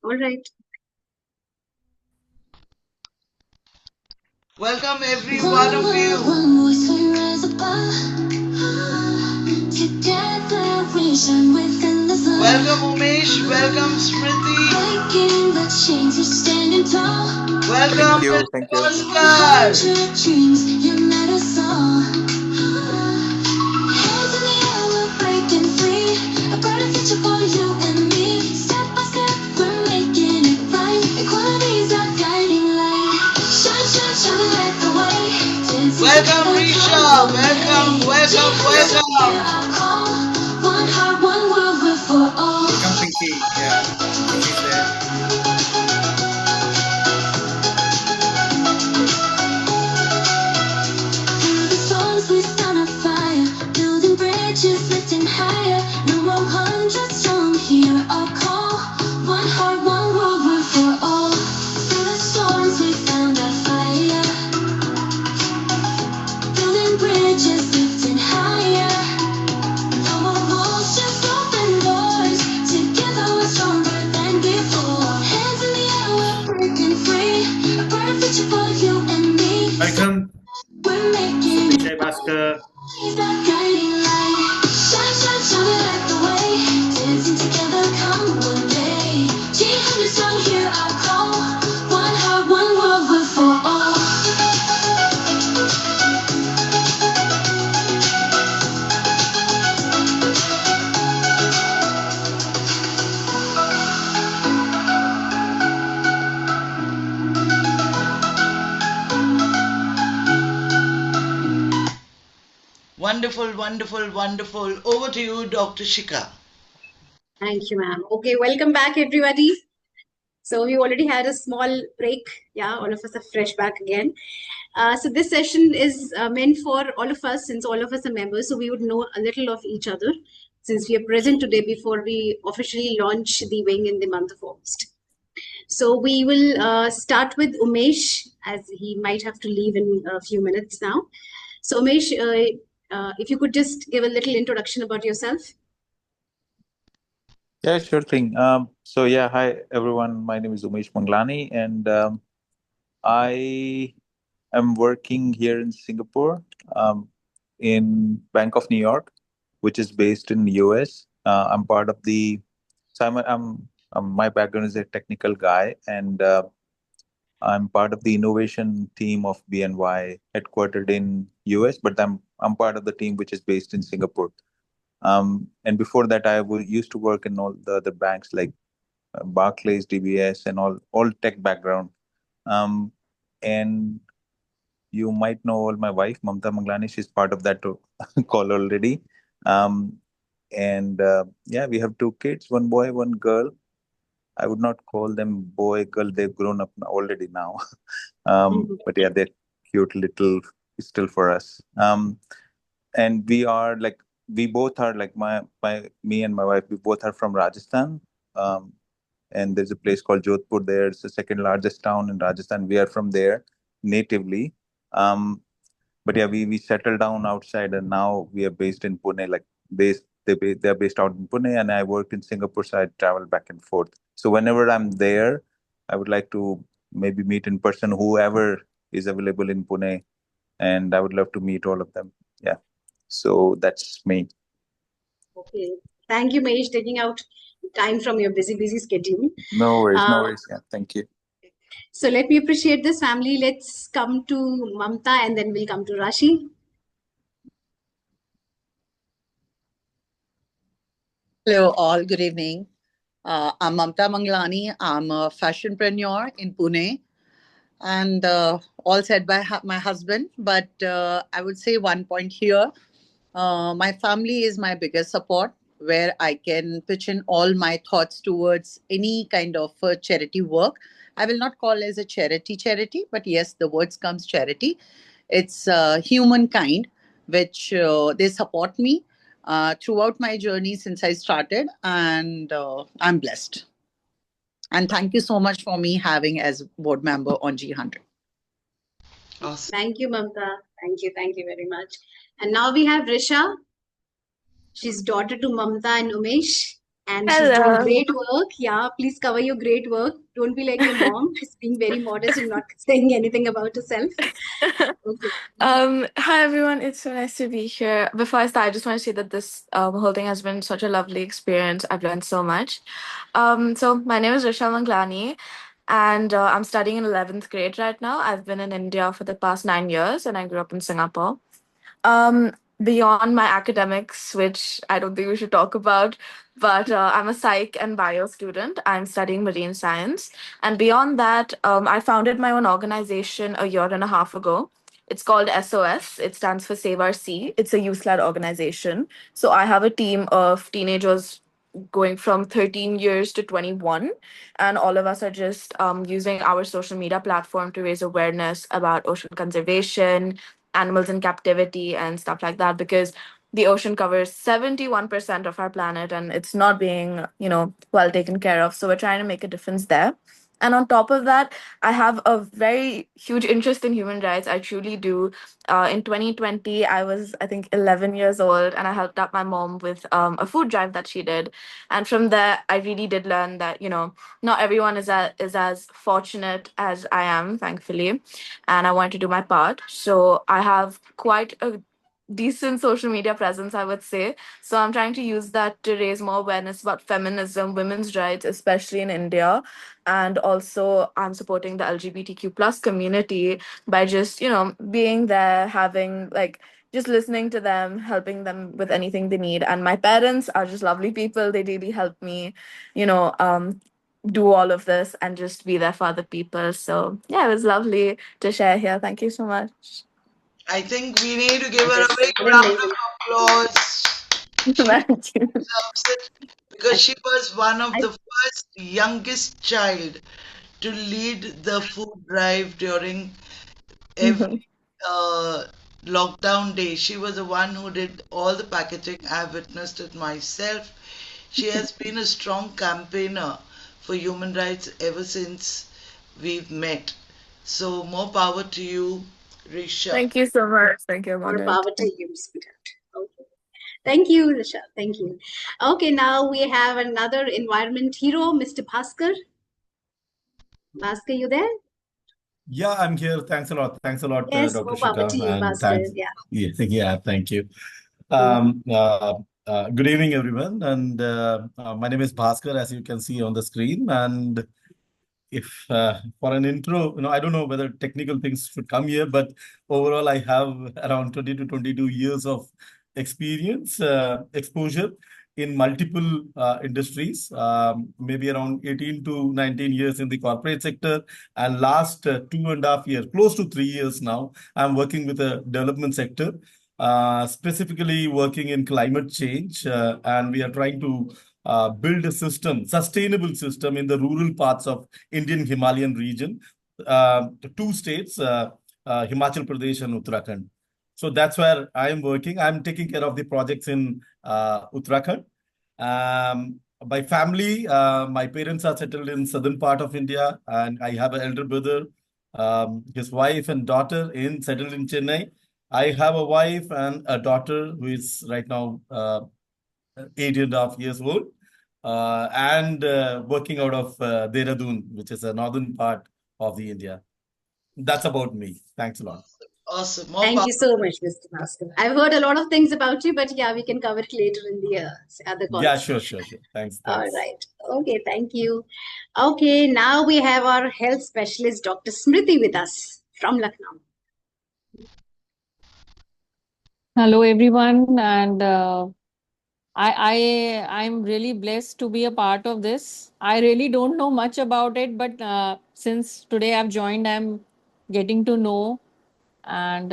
All right. Welcome every one of you. Welcome Umesh, welcome Smriti. Welcome Mr. Oscar. Welcome Risha, welcome. Welcome Pinky. Yeah, Pinky's there. Welcome, Vijay Bhaskar. Wonderful. Over to you, Dr. Shikha. Thank you, ma'am. Okay, welcome back, everybody. So we already had a small break. Yeah, all of us are fresh back again. So this session is meant for all of us, since all of us are members, so we would know a little of each other, since we are present today before we officially launch the wing in the month of August. So we will start with Umesh, as he might have to leave in a few minutes now. So Umesh, if you could just give a little introduction about yourself. Yeah, sure thing. Hi everyone. My name is Umesh Manglani, and I am working here in Singapore, in Bank of New York, which is based in US. I'm part of the. My background is a technical guy, and I'm part of the innovation team of BNY, headquartered in US, but I'm part of the team which is based in Singapore. And before that, used to work in all the other banks like Barclays, DBS, and all tech background. Um, and you might know all my wife, Mamta Manglani. She's part of that call already. Um, and we have two kids, one boy, one girl. I would not call them boy, girl. They've grown up already now. But yeah, they're cute little still for us. And we both are like me and my wife. We both are from Rajasthan. Um, and there's a place called Jodhpur there. It's the second largest town in Rajasthan. We are from there natively. Um, but yeah, we settled down outside, and now we are based in Pune. They're based out in Pune, and I work in Singapore, so I travel back and forth. So whenever I'm there, I would like to maybe meet in person whoever is available in Pune, and I would love to meet all of them. Yeah. So that's me. Okay. Thank you, Mesh, taking out time from your busy schedule. No worries. Yeah, thank you. So let me appreciate this family. Let's come to Mamta and then we'll come to Rashi. Hello, all. Good evening. I'm Mamta Manglani. I'm a fashionpreneur in Pune, and all said by my husband. But I would say one point here: my family is my biggest support, where I can pitch in all my thoughts towards any kind of charity work. I will not call as a charity, but yes, the words comes charity. It's humankind, which they support me throughout my journey since I started, and I'm blessed. And thank you so much for me having as board member on G100. Awesome. Thank you, Mamta. Thank you very much. And now we have Risha. She's daughter to Mamta and Umesh. and she's doing great work. Yeah, please cover your great work. Don't be like your mom. She's being very modest and not saying anything about herself. Okay. Hi everyone, it's so nice to be here. Before I start, I just want to say that this whole thing has been such a lovely experience. I've learned so much. So my name is Manglani, and I'm studying in 11th grade right now. I've been in India for the past 9 years, and I grew up in Singapore. Um, Beyond my academics, which I don't think we should talk about, but I'm a psych and bio student. I'm studying marine science. And beyond that, I founded my own organization a year and a half ago. It's called SOS. It stands for Save Our Sea. It's a youth-led organization. So I have a team of teenagers going from 13 years to 21, and all of us are just using our social media platform to raise awareness about ocean conservation, animals in captivity, and stuff like that, because the ocean covers 71% of our planet and it's not being, well taken care of. So we're trying to make a difference there. And on top of that, I have a very huge interest in human rights. I truly do. In 2020, I was, I think, 11 years old, and I helped out my mom with a food drive that she did. And from there, I really did learn that, not everyone is as fortunate as I am, thankfully. And I wanted to do my part. So I have quite a decent social media presence, I would say. So I'm trying to use that to raise more awareness about feminism, women's rights, especially in India. And also I'm supporting the LGBTQ plus community by just, being there, having like just listening to them, helping them with anything they need. And my parents are just lovely people. They really help me, you know, um, do all of this and just be there for other people. So yeah, it was lovely to share here. Thank you so much. I think we need to give That her is a big an round amazing. of applause. Thank you. Deserves it because she was one of I, the first youngest child to lead the food drive during every lockdown day. She was the one who did all the packaging. I've witnessed it myself. She has been a strong campaigner for human rights ever since we've met. So more power to you, Risha. Thank you so much. Thank you, more Monet. power to you, sweetheart. Okay. Thank you, Risha. Thank you. Okay, now we have another environment hero, Mr. Bhaskar. Bhaskar, you there? Yeah, I'm here. Thanks a lot. Thanks a lot, Yes, Dr. more power to Shikha, you, and Bhaskar. thanks. Yeah. Yeah, thank you. Mhm. Good evening, everyone. And my name is Bhaskar, as you can see on the screen. And if for an intro, I don't know whether technical things should come here, but overall, I have around 20 to 22 years of experience, exposure in multiple industries, maybe around 18 to 19 years in the corporate sector. And last 2.5 years, close to 3 years now, I'm working with the development sector, specifically working in climate change. And we are trying to build a system, sustainable system in the rural parts of Indian Himalayan region, the two states, Himachal Pradesh and Uttarakhand. So that's where I am working. I'm taking care of the projects in Uttarakhand. By family, my parents are settled in southern part of India, and I have an elder brother, his wife and daughter in settled in Chennai. I have a wife and a daughter who is right now 8.5 years old, and working out of Dehradun, which is a northern part of the India. That's about me. Thanks a lot. Awesome. More Thank power. you so much, Mr. Bhaskar. I've heard a lot of things about you, but yeah, we can cover it later in the other Yeah, calls. sure. Thanks. All right. Okay, thank you. Okay, now we have our health specialist, Dr. Smriti, with us from Lucknow. Hello, everyone, and I'm really blessed to be a part of this. I really don't know much about it, but since today I've joined, I'm getting to know and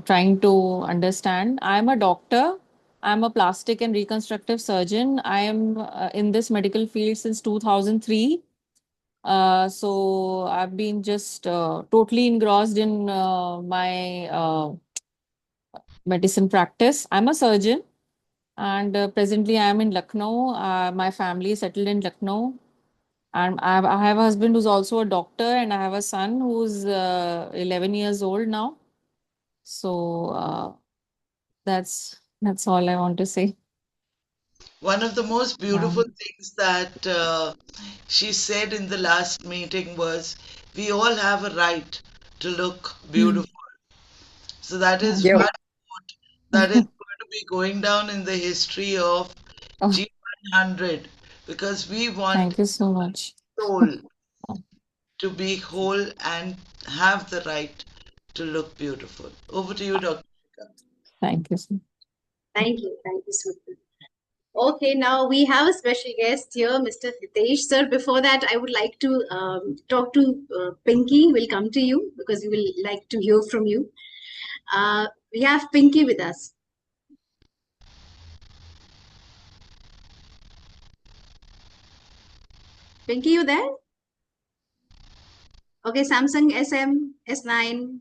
trying to understand. I'm a doctor. I'm a plastic and reconstructive surgeon. I am in this medical field since 2003. So I've been just totally engrossed in my medicine practice. I'm a surgeon, and presently I am in Lucknow. My family is settled in Lucknow, and I have a husband who's also a doctor, and I have a son who's 11 years old now. So that's all I want to say. One of the most beautiful things that she said in the last meeting was, we all have a right to look beautiful. So that is Yeah. one quote that is going to be going down in the history of Oh, G100 because we want thank you so much. soul to be whole and have the right to look beautiful. Over to you, Dr. Shikha. Thank you so much. Thank you. Thank you, Smita. Okay, now we have a special guest here, Mr. Hitesh. Sir, before that, I would like to talk to Pinky. We'll come to you because we will like to hear from you. We have Pinky with us. Pinky, you there? Okay, Samsung SM S9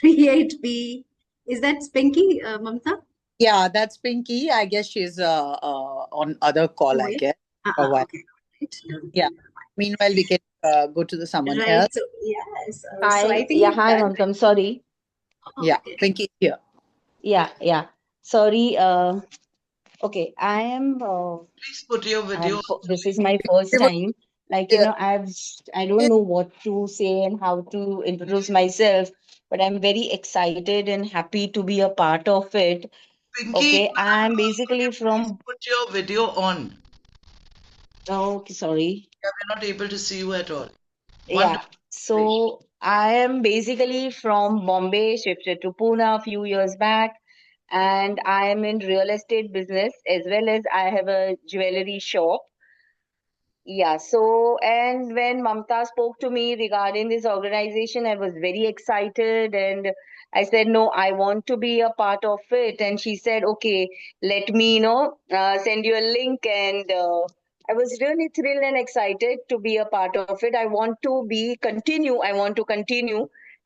38B. Is that Pinky, Mamta? Yeah, that's Pinky. I guess she's on other call, I Away? guess. Or what? Okay. Right. Yeah. Meanwhile, we can go to the someone Right. else. So, yes. So Hi, I think yeah, hi, Mamta. I'm sorry. Yeah, okay. Pinky is here. Yeah. Sorry. Okay, I am. Please put your video. This is my first time. Like, Yeah. I don't know what to say and how to introduce myself, but I'm very excited and happy to be a part of it. Pinky, Okay, ma'am, I'm could basically you please from. put your video on? Oh, okay, sorry. Yeah, we're not able to see you at all. Yeah. Wonderful. So I am basically from Bombay, shifted to Pune a few years back, and I am in real estate business as well as I have a jewelry shop. Yeah, so and when Mamta spoke to me regarding this organization, I was very excited and I said, no, I want to be a part of it. And she said, okay, let me, send you a link. And I was really thrilled and excited to be a part of it. I want to continue.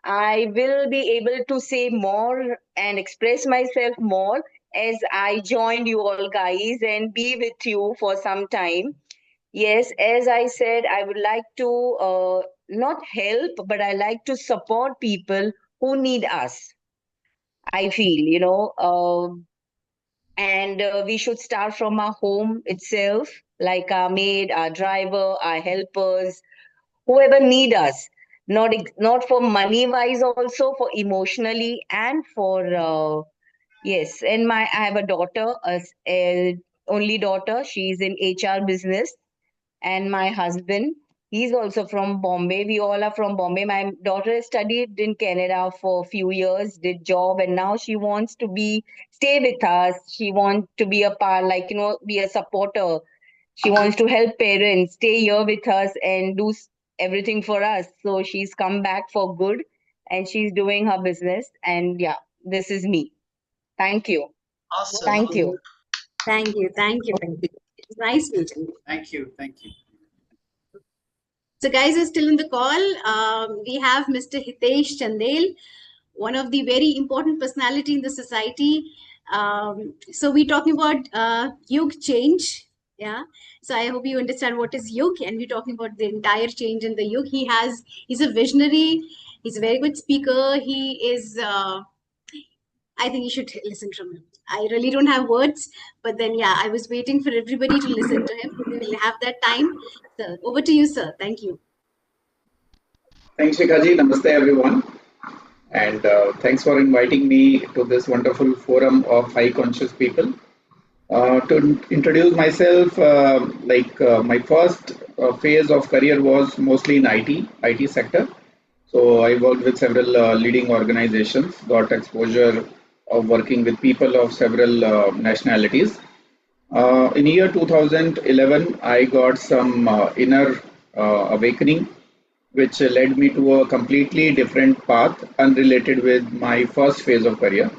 I will be able to say more and express myself more as I joined you all guys and be with you for some time. Yes, as I said, I would like to not help, but I like to support people who need us. I feel, and we should start from our home itself, like our maid, our driver, our helpers, whoever need us. Not for money wise, also for emotionally and for yes. And I have a daughter, a only daughter. She's in HR business and my husband. He's also from Bombay. We all are from Bombay. My daughter studied in Canada for a few years, did job, and now she wants to stay with us. She wants to be a part, like be a supporter. She wants to help parents, stay here with us, and do everything for us. So she's come back for good, and she's doing her business. And yeah, this is me. Thank you. Awesome. Thank you. Thank you. Thank you, Pinky. It was nice meeting you. Thank you. Thank you. So, guys, are still in the call. We have Mr. Hitesh Chandel, one of the very important personality in the society. So, we're talking about Yug change. Yeah. So, I hope you understand what is Yug, and we're talking about the entire change in the Yug. He's a visionary. He's a very good speaker. He is. I think you should listen from him. I really don't have words, but then yeah, I was waiting for everybody to listen to him. We will have that time. So, over to you, sir. Thank you. Thanks, Shikha ji. Namaste, everyone. And thanks for inviting me to this wonderful forum of high conscious people. To introduce myself, my first phase of career was mostly in IT sector. So I worked with several leading organizations, got exposure of working with people of several nationalities. In year 2011, I got some inner awakening, which led me to a completely different path, unrelated with my first phase of career,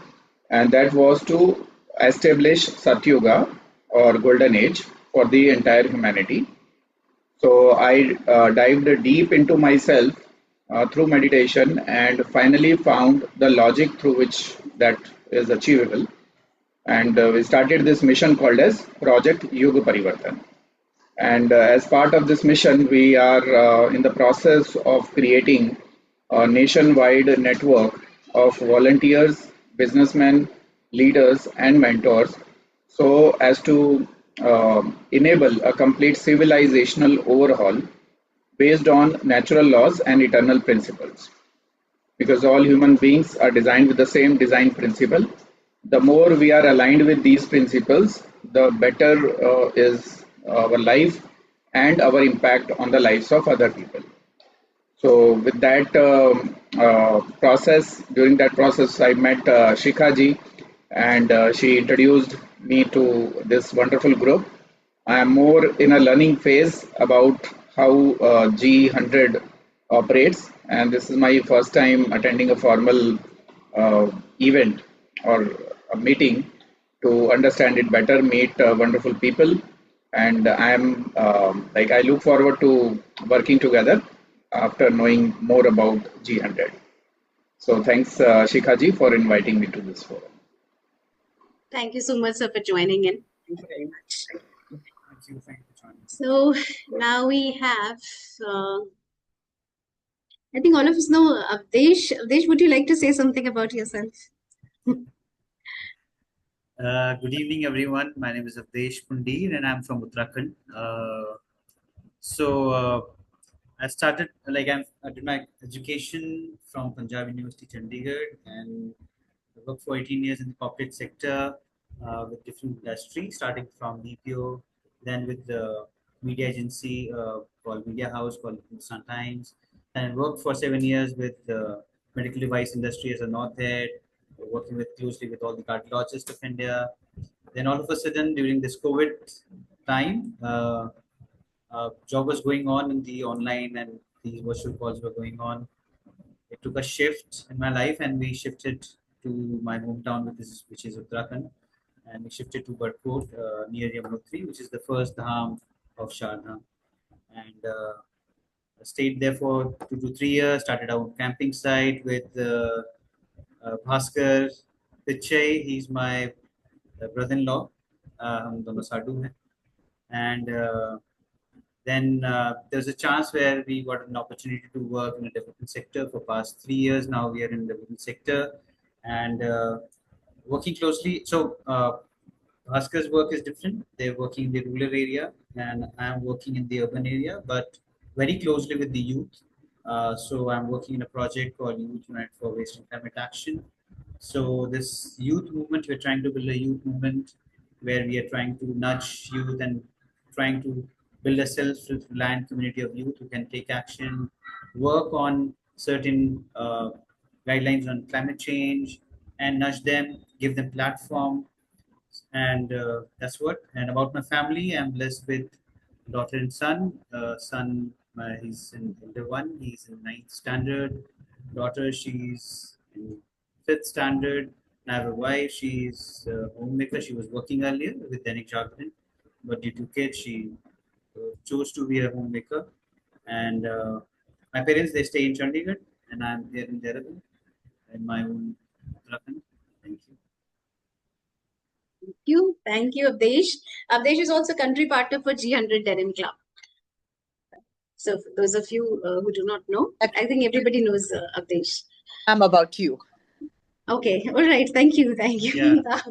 and that was to establish Satyuga or Golden Age for the entire humanity. So I dived deep into myself through meditation and finally found the logic through which that is achievable. And we started this mission called as Project Yuga Parivartan. And as part of this mission, we are in the process of creating a nationwide network of volunteers, businessmen, leaders, and mentors so as to enable a complete civilizational overhaul based on natural laws and eternal principles. Because all human beings are designed with the same design principle. The more we are aligned with these principles, the better is our life and our impact on the lives of other people. So with that during that process, I met Shikha ji, and she introduced me to this wonderful group. I am more in a learning phase about how G100 operates, and this is my first time attending a formal event or a meeting to understand it better, meet wonderful people, and I am I look forward to working together after knowing more about G100. So thanks, Shikha ji, for inviting me to this forum. Thank you so much, sir, for joining in. Thank you very much. Thank you for joining. So now we have, I think all of us know Avadesh. Avadesh, would you like to say something about yourself? Good evening, everyone. My name is Avadesh Pundir, and I'm from Uttarakhand. I started I did my education from Punjab University, Chandigarh, and I worked for 18 years in the corporate sector with different industries, starting from BPO, then with the media agency called Media House, called Sun Times, and worked for 7 years with the medical device industry as a North Head, working closely with all the cardiologists of India. Then all of a sudden, during this COVID time, job was going on in the online and these virtual calls were going on. It took a shift in my life, and we shifted to my hometown, which is Uttarakhand, and we shifted to Badkot near Yamunotri, which is the first dham of Shardham, and stayed there for 2 to 3 years. Started our camping site with Bhaskar Pichai. He's my brother-in-law. हम दोनों साडू हैं, and then there's a chance where we got an opportunity to work in a development sector for past 3 years. Now we are in the development sector and working closely. So Bhaskar's work is different. They're working in the rural area and I'm working in the urban area, but very closely with the youth. So I'm working in a project called Youth Unite for Waste and Climate Action. So this youth movement, we're trying to build a youth movement where we are trying to nudge youth and trying to build a self-reliant community of youth who can take action, work on certain guidelines on climate change, and nudge them, give them platform. And that's what. And about my family, I'm blessed with daughter and son. Son, he's in Elder 1, he's in 9th standard. Daughter, she's in 5th standard. I have a wife, she's a homemaker. She was working earlier with Dainik Jagran, but due to kids, she chose to be a homemaker. And my parents, they stay in Chandigarh, and I'm here in Dehradun, in my own Uttarakhand. Thank you. Thank you, Avadesh. Avadesh is also country partner for G100 Denim Club. So for those of you who do not know, I think everybody knows Avadesh. I'm about you. Okay, all right. Thank you. Yeah.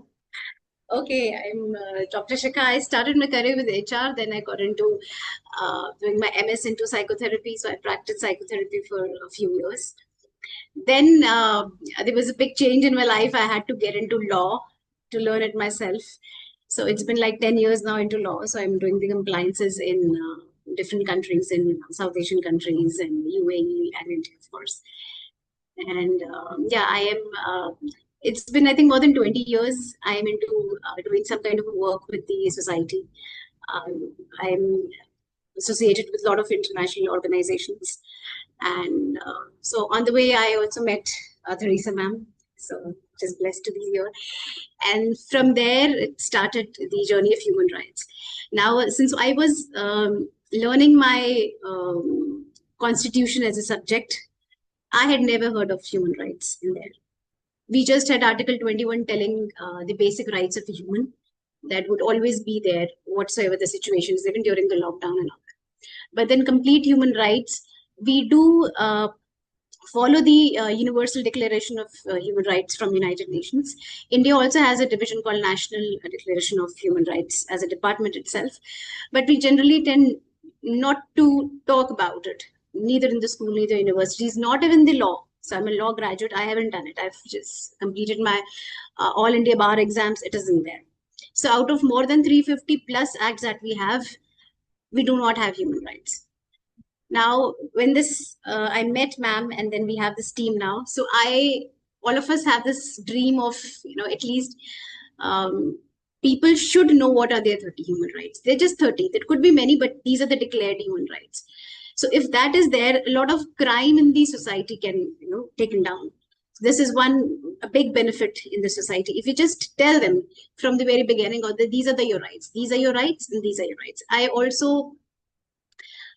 Okay, I'm Dr. Shikha. I started my career with HR, then I got into doing my MS into psychotherapy. So I practiced psychotherapy for a few years. Then there was a big change in my life. I had to get into law to learn it myself. So it's been like 10 years now into law. So I'm doing the compliances in different countries, in South Asian countries and UAE and India, of course. And yeah, I am, it's been, I think, more than 20 years. I'm into doing some kind of work with the society. I'm associated with a lot of international organizations. And so on the way, I also met Theresa ma'am. So just blessed to be here. And from there, it started the journey of human rights. Now, since I was learning my constitution as a subject, I had never heard of human rights in there. We just had Article 21 telling the basic rights of a human that would always be there, whatsoever the situation is, even during the lockdown and all that. But then complete human rights, we do follow the Universal Declaration of Human Rights from United Nations. India also has a division called National Declaration of Human Rights as a department itself, but we generally tend not to talk about it, neither in the school, neither universities, not even the law. So I'm a law graduate. I haven't done it. I've just completed my All India Bar exams. It isn't there. So out of more than 350 plus acts that we have, we do not have human rights. Now, when this, I met ma'am, and then we have this team now. So all of us have this dream of, at least people should know what are their 30 human rights. They're just 30. There could be many, but these are the declared human rights. So if that is there, a lot of crime in the society can, taken down. This is a big benefit in the society. If you just tell them from the very beginning, these are your rights, these are your rights, and these are your rights. I also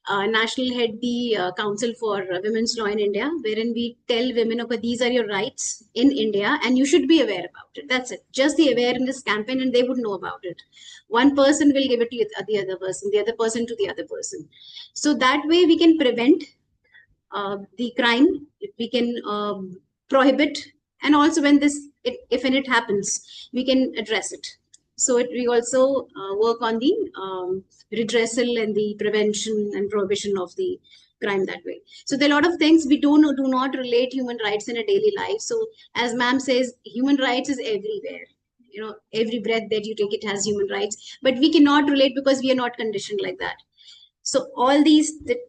national head the Council for Women's Law in India, wherein we tell women, okay, these are your rights in India and you should be aware about it. That's it. Just the awareness campaign and they would know about it. One person will give it to the other person, the other person to the other person. So that way we can prevent the crime, we can prohibit, and also when if it happens, we can address it. So we also work on the redressal and the prevention and prohibition of the crime that way. So there are a lot of things we do not relate human rights in a daily life. So as ma'am says, human rights is everywhere. Every breath that you take, it has human rights. But we cannot relate because we are not conditioned like that. So all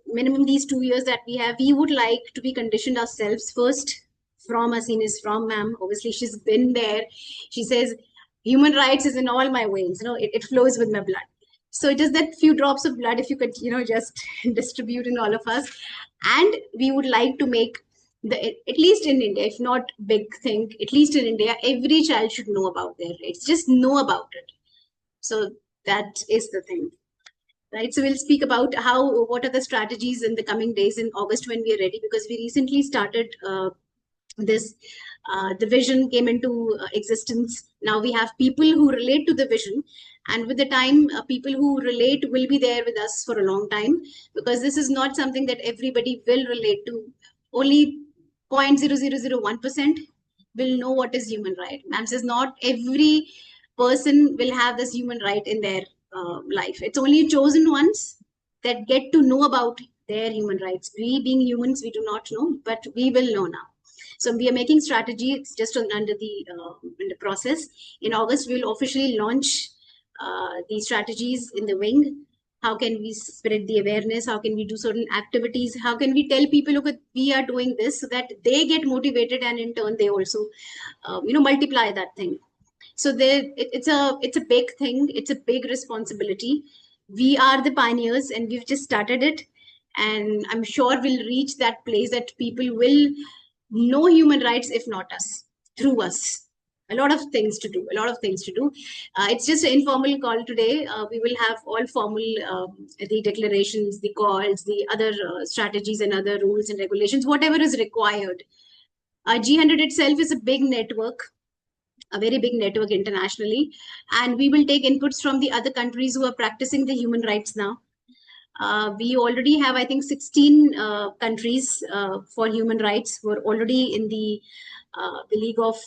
minimum these 2 years that we have, we would like to be conditioned ourselves first from our seniors, from ma'am. Obviously, she's been there. She says, human rights is in all my veins. It flows with my blood. So it is that few drops of blood, if you could, just distribute in all of us. And we would like to make at least in India, if not big thing, at least in India, every child should know about their rights. Just know about it. So that is the thing. Right. So we'll speak about what are the strategies in the coming days in August when we are ready, because we recently started this. The vision came into existence. Now we have people who relate to the vision, and with the time, people who relate will be there with us for a long time, because this is not something that everybody will relate to. Only 0.0001% will know what is human right. Ma'am says not every person will have this human right in their life. It's only chosen ones that get to know about their human rights. We being humans, we do not know, but we will know now. So we are making strategy. It's just under the process. In August, we will officially launch the strategies in the wing. How can we spread the awareness? How can we do certain activities? How can we tell people, look, we are doing this, so that they get motivated, and in turn they also, multiply that thing. So it's a big thing. It's a big responsibility. We are the pioneers, and we've just started it. And I'm sure we'll reach that place that people will know human rights, if not us, through us. A lot of things to do. It's just an informal call today. We will have all formal, the declarations, the calls, the other strategies and other rules and regulations, whatever is required. G100 itself is a big network, a very big network internationally, and we will take inputs from the other countries who are practicing the human rights now. We already have, I think, 16 countries for human rights who are already in the league of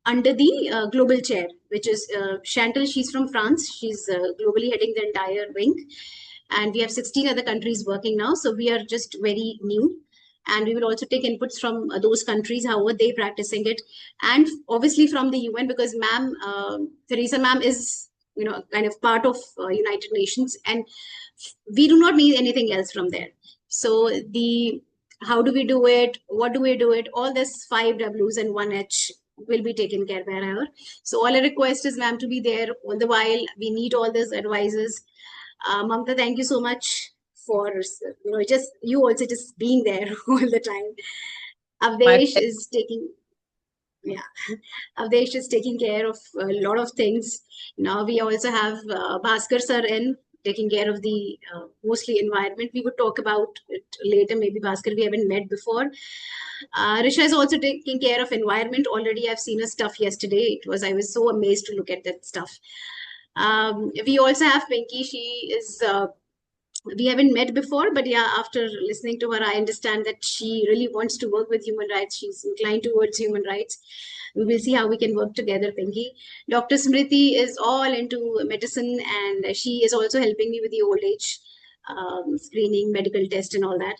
under the global chair, which is Chantal. She's from France. She's globally heading the entire wing, and we have 16 other countries working now. So we are just very new. And we will also take inputs from those countries, how are they practicing it, and obviously from the UN, because ma'am, Theresa ma'am is kind of part of United Nations, and we do not need anything else from there. So how do we do it, what do we do it, all this 5 W's and 1 H will be taken care by her. So all I request is ma'am to be there all the while. We need all these advisors. Mamta, thank you so much for just you also just being there all the time. Avadesh is taking care of a lot of things. Now we also have Bhaskar sir taking care of the mostly environment. We would talk about it later. Maybe Bhaskar, we haven't met before. Risha is also taking care of environment. Already I've seen her stuff yesterday. I was so amazed to look at that stuff. We also have Pinky. She is we haven't met before, but yeah, after listening to her, I understand that she really wants to work with human rights. She's inclined towards human rights. We will see how we can work together, Pinky. Dr. Smriti is all into medicine, and she is also helping me with the old age screening, medical test, and all that.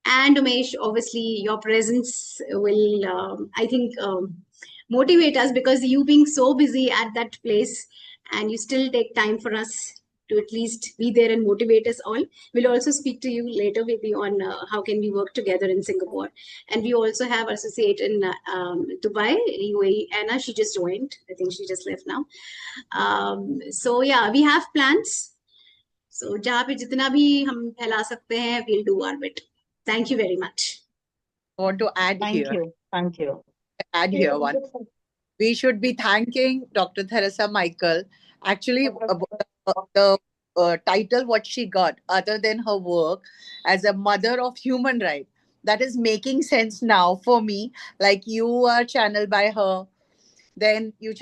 And Umesh, obviously, your presence will, I think, motivate us, because you being so busy at that place and you still take time for us to at least be there and motivate us all. We'll also speak to you later, maybe on how can we work together in Singapore. And we also have associate in Dubai, UAE. Anna, she just joined. I think she just left now. So yeah, we have plans. So जहाँ पे जितना भी हम फैला सकते हैं, we'll do our bit. Thank you very much. I want to add Thank here. you. Thank you. Add here one. We should be thanking Dr. Theresa Micheal. Actually, the title what she got, other than her work as a mother of human rights, that is making sense now for me. Like, you are channeled by her, then we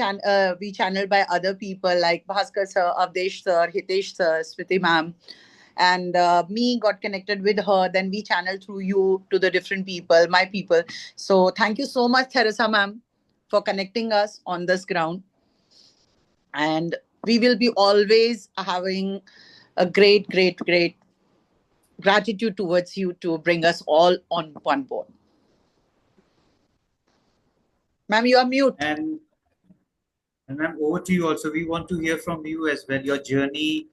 channeled by other people like Bhaskar sir, Avadesh sir, Hitesh sir, Smriti ma'am, and me got connected with her. Then we channeled through you to the different people, my people. So thank you so much, Theresa ma'am, for connecting us on this ground. And we will be always having a great gratitude towards you to bring us all on one board. Ma'am, you are mute. And ma'am, over to you also. We want to hear from you as well, your journey,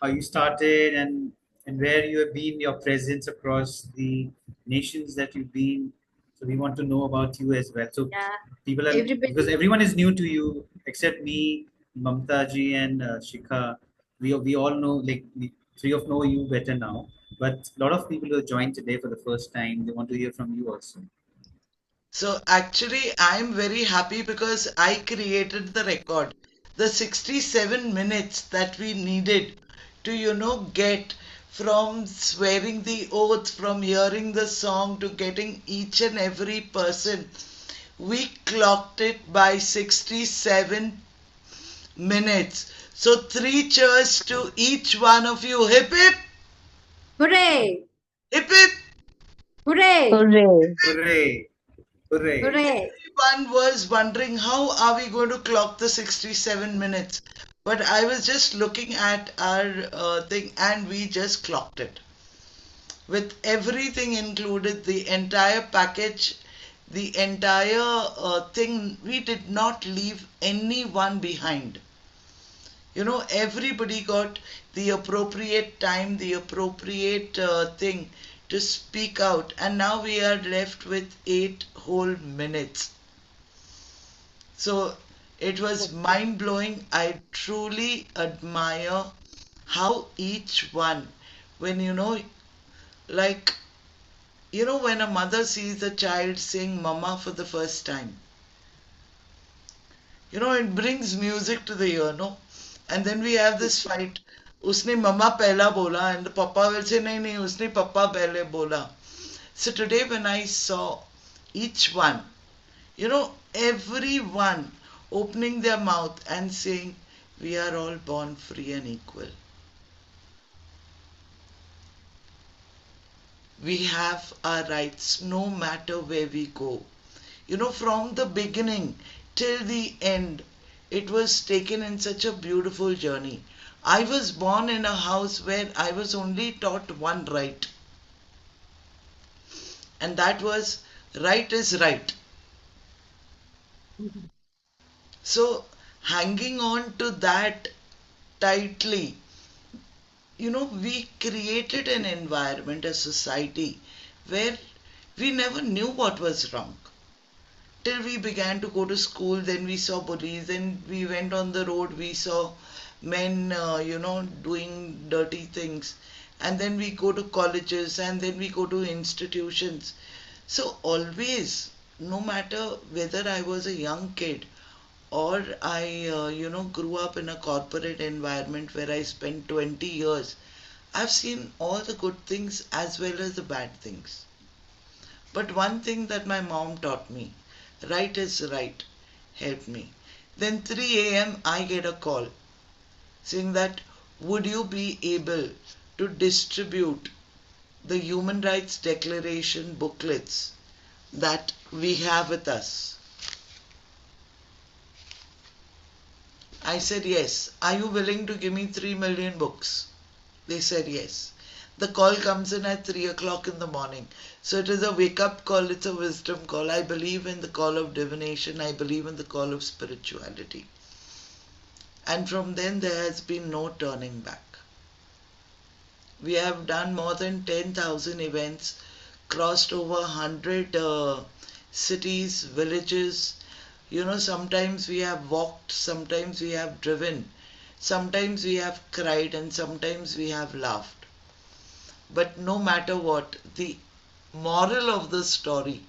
how you started, and where you have been, your presence across the nations that you've been. So we want to know about you as well. So Yeah, people are, everybody. because everyone is new to you except me, Mamta ji, and Shikha. We all know, like, we three of know you better now. But a lot of people who have joined today for the first time, they want to hear from you also. So actually, I'm very happy because I created the record. The 67 minutes that we needed to, get from swearing the oath, from hearing the song to getting each and every person, we clocked it by 67 minutes. So three cheers to each one of you. Hip hip! Hooray! Hip hip! Hooray! Hooray. Hooray! Hooray! Hooray! Everyone was wondering how are we going to clock the 67 minutes. But I was just looking at our thing and we just clocked it. With everything included, the entire package, the entire thing, we did not leave anyone behind. Everybody got the appropriate time, the appropriate thing to speak out, and now we are left with 8 whole minutes. So it was mind blowing. I truly admire how each one, when like, when a mother sees a child saying mama for the first time, it brings music to the ear, no? And then we have this fight. Usne mama pehla bola, and the papa will say, nahi, nahi, usne papa pehle bola. So today, when I saw each one, everyone opening their mouth and saying, we are all born free and equal. We have our rights no matter where we go. From the beginning till the end, it was taken in such a beautiful journey. I was born in a house where I was only taught one right, and that was right is right. So, hanging on to that tightly, we created an environment, a society where we never knew what was wrong. Till we began to go to school, then we saw bullies, then we went on the road, we saw men, doing dirty things, and then we go to colleges, and then we go to institutions. So always, no matter whether I was a young kid or I, grew up in a corporate environment where I spent 20 years, I've seen all the good things as well as the bad things. But one thing that my mom taught me, right is right, help me. Then 3 a.m. I get a call saying that, would you be able to distribute the Human Rights Declaration booklets that we have with us. I said yes. Are you willing to give me 3 million books? They said yes. The call comes in at 3 o'clock in the morning. So it is a wake up call, it's a wisdom call. I believe in the call of divination, I believe in the call of spirituality. And from then there has been no turning back. We have done more than 10,000 events, crossed over 100 cities, villages. Sometimes we have walked, sometimes we have driven, sometimes we have cried, and sometimes we have laughed. But no matter what, the moral of the story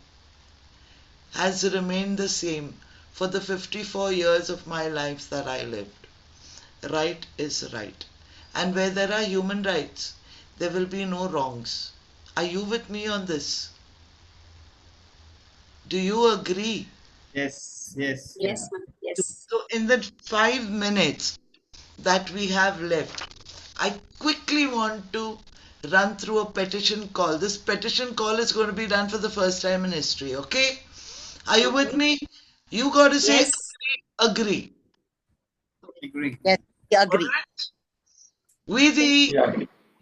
has remained the same for the 54 years of my life that I lived. Right is right. And where there are human rights, there will be no wrongs. Are you with me on this? Do you agree? Yes, yes, Yes, yeah. ma'am. Yes. So in the 5 minutes that we have left, I quickly want to run through a petition call. This petition call is going to be done for the first time in history, okay? Are you with me? You got to say Yes. agree. Agree. Yes, we agree. Alright? We the Yeah.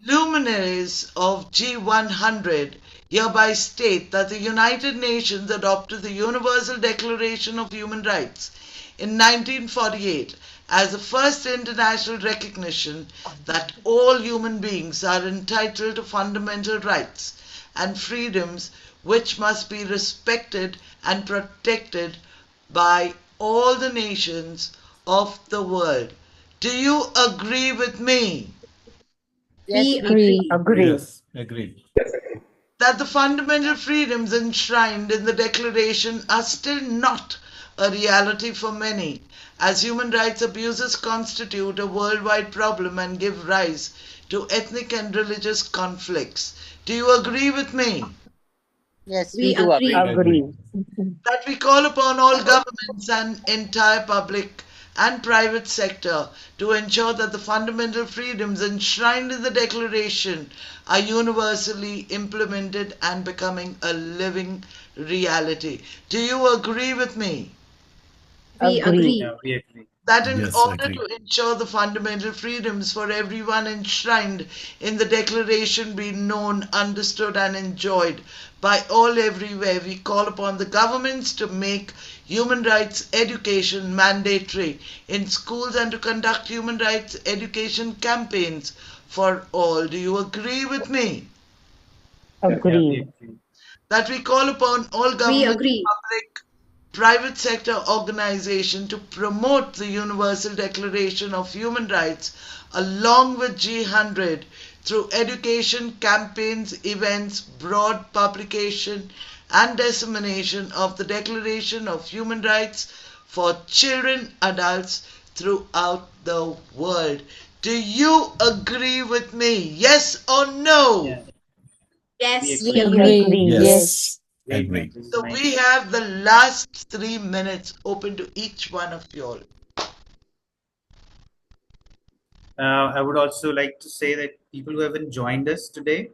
luminaries of G100 hereby state that the United Nations adopted the Universal Declaration of Human Rights in 1948 as the first international recognition that all human beings are entitled to fundamental rights and freedoms which must be respected and protected by all the nations of the world. Do you agree with me? Yes, We we agree. Agree. Yes, agreed. That the fundamental freedoms enshrined in the Declaration are still not a reality for many, as human rights abuses constitute a worldwide problem and give rise to ethnic and religious conflicts. Do you agree with me? yes, we We do agree. agree. Agree. That we call upon all governments and entire public and private sector to ensure that the fundamental freedoms enshrined in the Declaration are universally implemented and becoming a living reality. Do you agree with me? We Agree. agree. Yeah, we agree. That in Yes, order agree. to ensure the fundamental freedoms for everyone enshrined in the Declaration be known, understood, and enjoyed by all everywhere, we call upon the governments to make human rights education mandatory in schools and to conduct human rights education campaigns for all. Do you agree with me? Yeah, we Agree. agree. That we call upon all We government, agree. public, private sector organization to promote the Universal Declaration of Human Rights along with G100 through education, campaigns, events, broad publication and dissemination of the Declaration of Human Rights for children, adults throughout the world. Do you agree with me? Yes or no? Yeah, we Yes, we agree. Yes, We agree. agree. Yes. Yes, Great, man. agree. This is So we nice. have the last 3 minutes open to each one of you all. I would also like to say that people who haven't joined us today,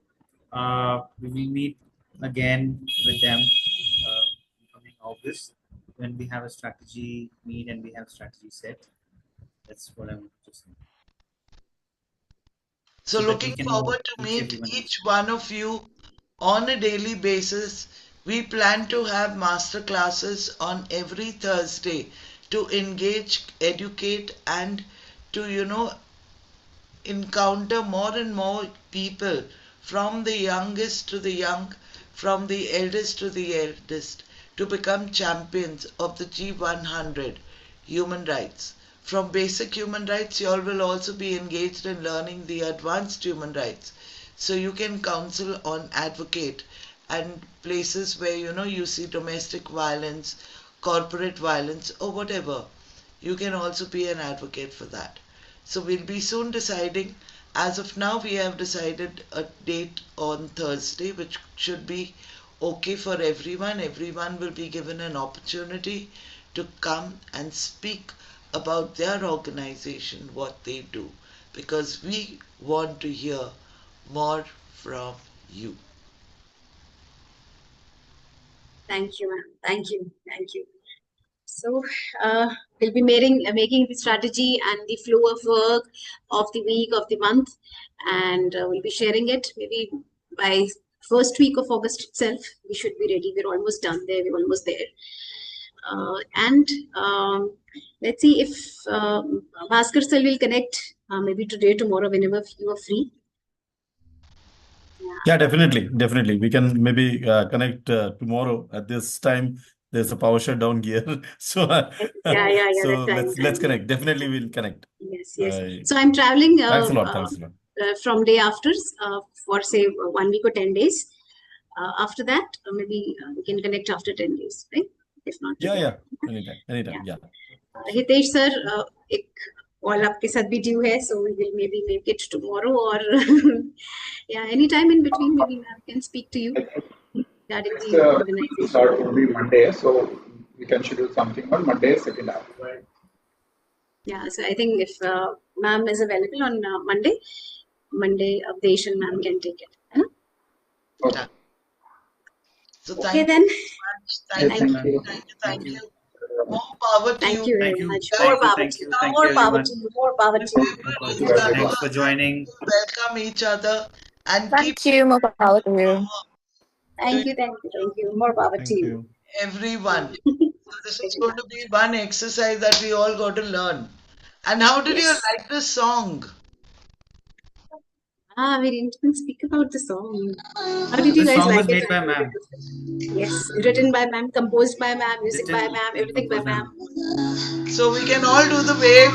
we will meet again with them in coming August when we have a strategy meet and we have strategy set. That's what I want to say. So So that we looking can forward to reach meet everyone else. each one of you on a daily basis. We plan to have master classes on every Thursday to engage, educate and to encounter more and more people from the youngest to the young, from the eldest to the eldest, to become champions of the G100 human rights. From basic human rights, you all will also be engaged in learning the advanced human rights. So you can counsel on advocate and places where you see domestic violence, corporate violence, or whatever. You can also be an advocate for that. So we'll be soon deciding. As of now, we have decided a date on Thursday, which should be okay for everyone. Everyone will be given an opportunity to come and speak about their organization, what they do, because we want to hear more from you. Thank you, ma'am. Thank you. Thank you. So we'll be making the strategy and the flow of work of the week, of the month, and we'll be sharing it maybe by first week of August itself. We should be ready. We're almost done there. We're almost there. And let's see if Bhaskar sir will connect maybe today, tomorrow, whenever you are free. Yeah, definitely. We can maybe connect tomorrow at this time. There's a power shutdown here, so Yeah. so That let's time. connect. Definitely, we'll connect. Yes. So I'm traveling. Thanks a lot. From day after for say 1 week or 10 days. After that, maybe we can connect after 10 days, right? If not today. Yeah. Anytime. Yeah. Hitesh sir, एक call आपके साथ भी due है, so we will maybe make it tomorrow or yeah, anytime in between. Maybe ma'am can speak to you. Next start will be Monday, so we can schedule something on Monday, second half. Yeah, so I think if ma'am is available on Monday, Avadesh and ma'am can take it. Huh? Okay. So okay then. Thank you. More power to you. Thank you very much. More power to you. Thanks for joining. Welcome each other and Thank you. More power to you. Thank you. More power to you. Everyone. So this is going to be one exercise that we all got to learn. And how did you like this song? We didn't even speak about the song. How did you The guys song like was made it? by ma'am. Yes, written by ma'am, composed by ma'am, music by ma'am, everything by ma'am. So we can all do the wave.